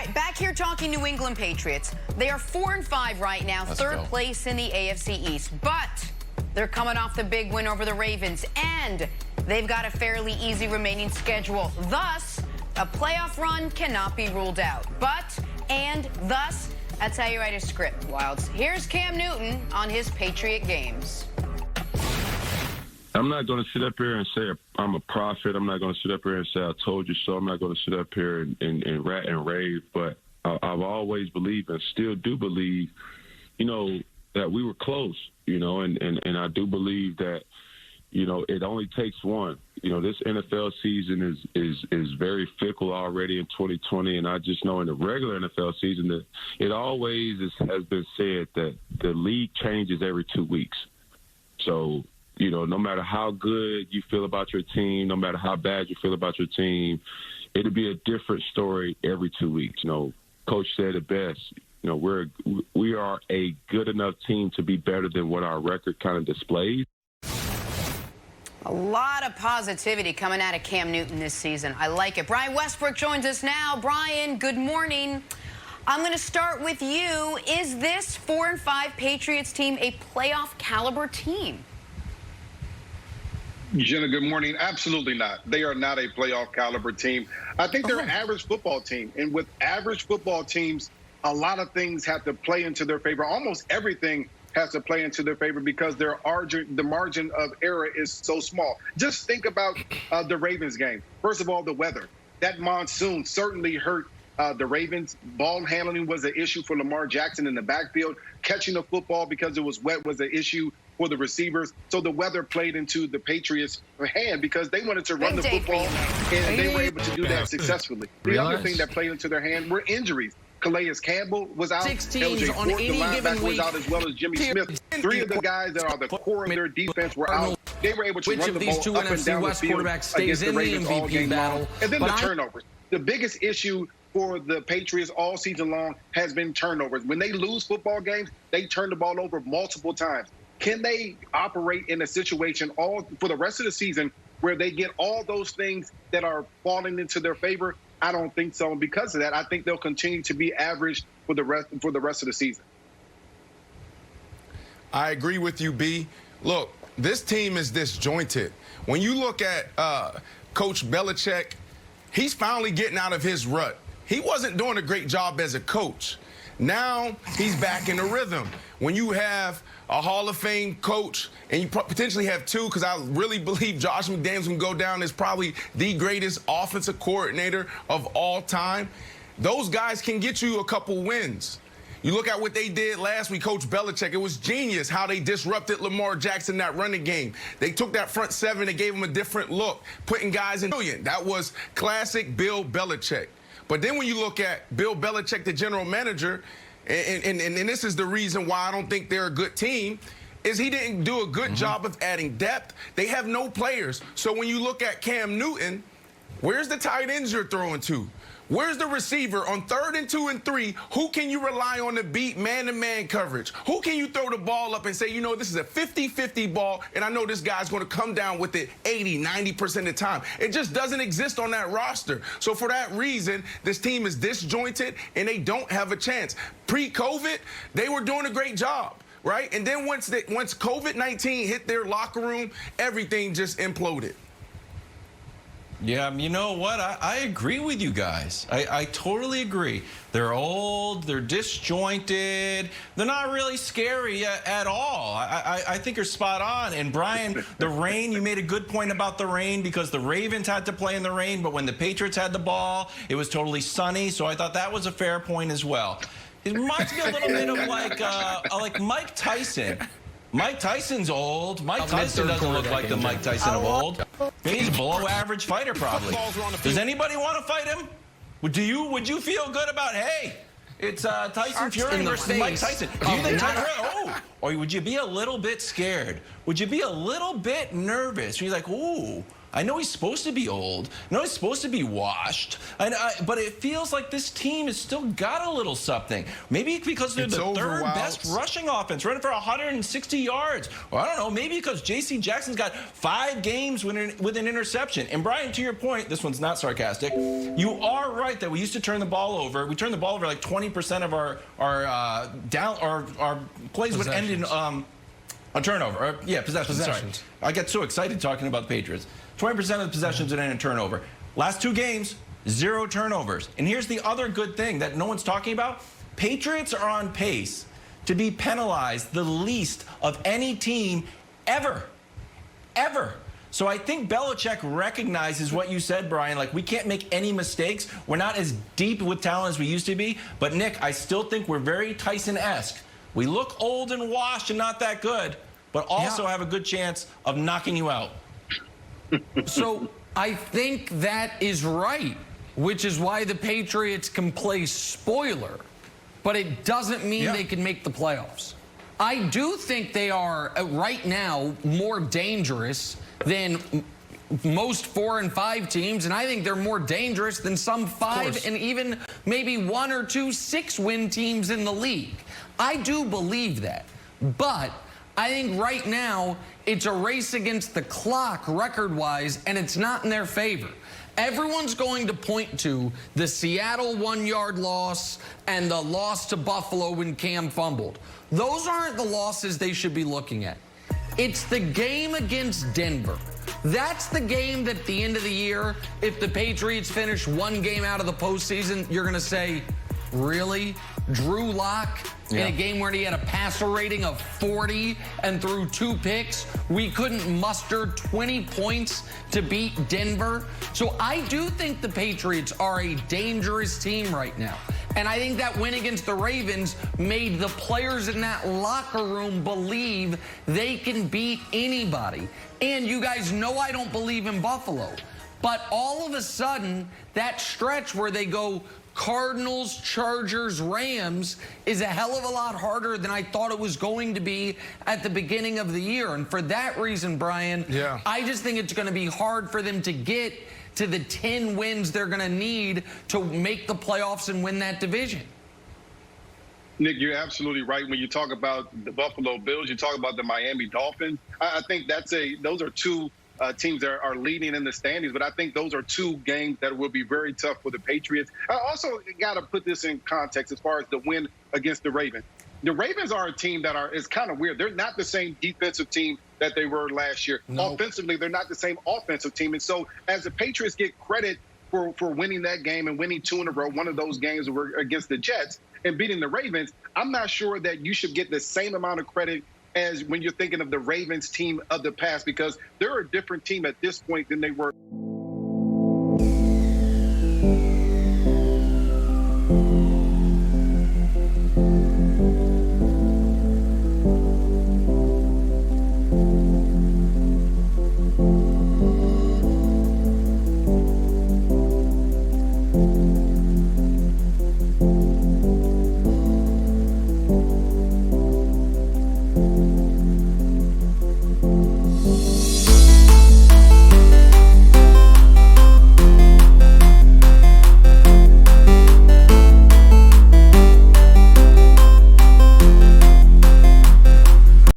right, back here talking New England Patriots. They are 4-5 right now, third place in the AFC East. But they're coming off the big win over the Ravens, and they've got a fairly easy remaining schedule. Thus, a playoff run cannot be ruled out. Thus, that's how you write a script, Wilds. Here's Cam Newton on his Patriot games. I'm not going to sit up here and say I'm a prophet. I'm not going to sit up here and say I told you so. I'm not going to sit up here and rat and rave. But I've always believed and still do believe, that we were close, and I do believe that, it only takes one. This NFL season is very fickle already in 2020, and I just know in the regular NFL season that it always has been said that the league changes every 2 weeks. So, no matter how good you feel about your team, no matter how bad you feel about your team, it'll be a different story every 2 weeks. Coach said it best. We are a good enough team to be better than what our record kind of displays. A lot of positivity coming out of Cam Newton this season. I like it. Brian Westbrook joins us now. Brian, good morning. I'm going to start with you. Is this 4-5 Patriots team a playoff caliber team? Jenna, good morning. Absolutely not. They are not a playoff caliber team. I think they're an average football team. And with average football teams, a lot of things have to play into their favor. Almost everything has to play into their favor because the margin of error is so small. Just think about the Ravens game. First of all, the weather. That monsoon certainly hurt the Ravens. Ball handling was an issue for Lamar Jackson in the backfield. Catching the football because it was wet was an issue for the receivers. So the weather played into the Patriots' hand because they wanted to run the football, and they were able to do that successfully. The other thing that played into their hand were injuries. Calais Campbell was out. LJ Fort, the linebacker, was out, as well as Jimmy Smith. Three of the guys that are the core of their defense were out. They were able to run the ball up and down the field against the Ravens all game long. And then the turnovers. The biggest issue for the Patriots all season long has been turnovers. When they lose football games, they turn the ball over multiple times. Can they operate in a situation for the rest of the season where they get all those things that are falling into their favor? I don't think so. And because of that, I think they'll continue to be average for the rest of the season. I agree with you, B. Look, this team is disjointed. When you look at Coach Belichick, he's finally getting out of his rut. He wasn't doing a great job as a coach. Now he's back in the rhythm. When you have a Hall of Fame coach, and you potentially have two, because I really believe Josh McDaniels can go down as probably the greatest offensive coordinator of all time, those guys can get you a couple wins. You look at what they did last week, Coach Belichick. It was genius how they disrupted Lamar Jackson, that running game. They took that front seven and gave him a different look, putting guys in. That was classic Bill Belichick. But then when you look at Bill Belichick, the general manager, and this is the reason why I don't think they're a good team, is he didn't do a good job of adding depth. They have no players. So when you look at Cam Newton, where's the tight ends you're throwing to? Where's the receiver on 3rd and 2 and 3? Who can you rely on to beat man-to-man coverage? Who can you throw the ball up and say, this is a 50-50 ball, and I know this guy's going to come down with it 80, 90% of the time. It just doesn't exist on that roster. So for that reason, this team is disjointed, and they don't have a chance. Pre-COVID, they were doing a great job, right? And then once COVID-19 hit their locker room, everything just imploded. Yeah, you know what? I agree with you guys. I totally agree. They're old, they're disjointed, they're not really scary at all. I think you're spot on. And Brian, the rain, you made a good point about the rain because the Ravens had to play in the rain, but when the Patriots had the ball, it was totally sunny. So I thought that was a fair point as well. It reminds me a little bit of like Mike Tyson. Mike Tyson's old. Mike Tyson doesn't look like the Mike Tyson of old. He's a below-average fighter, probably. Does anybody want to fight him? Would you feel good about, hey, it's Tyson Fury versus Mike Tyson? Do you think or would you be a little bit scared? Would you be a little bit nervous? You're like, ooh, I know he's supposed to be old. I know he's supposed to be washed. But it feels like this team has still got a little something. Maybe because they're the third best rushing offense, running for 160 yards. Or I don't know, maybe because J.C. Jackson's got 5 games with an interception. And Brian, to your point, this one's not sarcastic. You are right that we used to turn the ball over. We turned the ball over like 20% of our plays would end in a turnover. Possessions. Sorry. I get so excited talking about the Patriots. 20% of the possessions would end in turnover. Last 2 games, 0 turnovers. And here's the other good thing that no one's talking about. Patriots are on pace to be penalized the least of any team ever. Ever. So I think Belichick recognizes what you said, Brian. Like, we can't make any mistakes. We're not as deep with talent as we used to be. But, Nick, I still think we're very Tyson-esque. We look old and washed and not that good, but also have a good chance of knocking you out. So I think that is right, which is why the Patriots can play spoiler, but it doesn't mean they can make the playoffs. I do think they are, right now, more dangerous than most 4 and 5 teams, and I think they're more dangerous than some 5 and even maybe 1 or 2 6-win teams in the league. I do believe that, but I think right now it's a race against the clock record-wise, and it's not in their favor. Everyone's going to point to the Seattle 1-yard loss and the loss to Buffalo when Cam fumbled. Those aren't the losses they should be looking at. It's the game against Denver. That's the game that at the end of the year, if the Patriots finish 1 game out of the postseason, you're going to say, really? Drew Lock in a game where he had a passer rating of 40 and threw 2 picks. We couldn't muster 20 points to beat Denver. So I do think the Patriots are a dangerous team right now. And I think that win against the Ravens made the players in that locker room believe they can beat anybody. And you guys know I don't believe in Buffalo. But all of a sudden, that stretch where they go Cardinals, Chargers, Rams is a hell of a lot harder than I thought it was going to be at the beginning of the year. And for that reason, Brian, I just think it's going to be hard for them to get to the 10 wins they're going to need to make the playoffs and win that division. Nick, you're absolutely right. When you talk about the Buffalo Bills, you talk about the Miami Dolphins. I think those are 2 teams that are leading in the standings, but I think those are 2 games that will be very tough for the Patriots. I also got to put this in context as far as the win against the Ravens. The Ravens are a team that is kind of weird. They're not the same defensive team that they were last year. Offensively, they're not the same offensive team. And so as the Patriots get credit for winning that game and winning 2 in a row, one of those games were against the Jets and beating the Ravens, I'm not sure that you should get the same amount of credit as when you're thinking of the Ravens team of the past, because they're a different team at this point than they were.